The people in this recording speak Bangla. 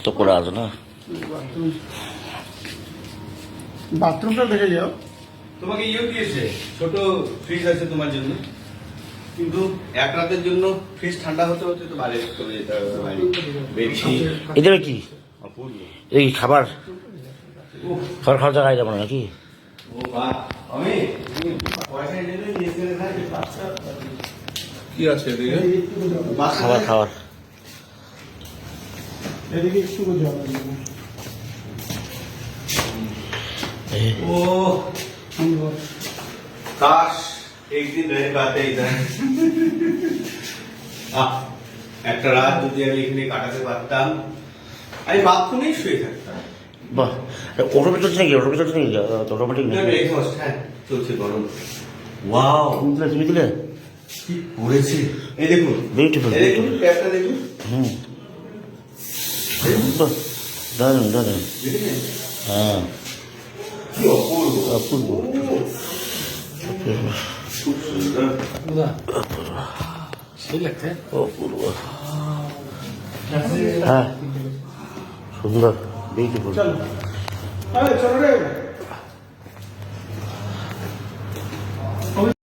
তো করা আছে না বাথরুমটা দেখে যাও। তোমাকে দিয়েছে, ছোট ফ্রিজ আছে তোমার জন্য, কিন্তু এক রাতের জন্য ফ্রিজ ঠান্ডা হতে হতে তো বাইরে চলে যেতে হবে বাইরে। এদের কি অপূর্ব। এই খাবার খাবার খাওয়ার জায়গায় যাবো নাকি? ও বাহ, আমি পয়সা এনে নিয়ে কি আছে এদিকে? খাবার খাবার এদিকে একটু জল ओ काश एक दिन रह पाते इधर। একটা রাত যদি আমি এখানে কাটাতে পারতাম, আমি বাথরুমেই শুয়ে থাকতাম। বাহ, অটোমেটিক চলছে নাকি? অটোমেটিক চলছে নাকি? অটোমেটিক না, এক্সহস্ট, হ্যাঁ চলছে গরম। ওয়াও, তুমি দিলে কি করেছে! এই দেখুন, বিউটিফুল। এই দেখুন ট্যাপটা দেখুন। বাহ, দারুণ দারুণ। দেখেছেন হ্যাঁ, কি অপূর্ব! অপূর্ব। খুব সুন্দর। অপূর্ব, হ্যাঁ সুন্দর, বিউটিফুল। চলো রে।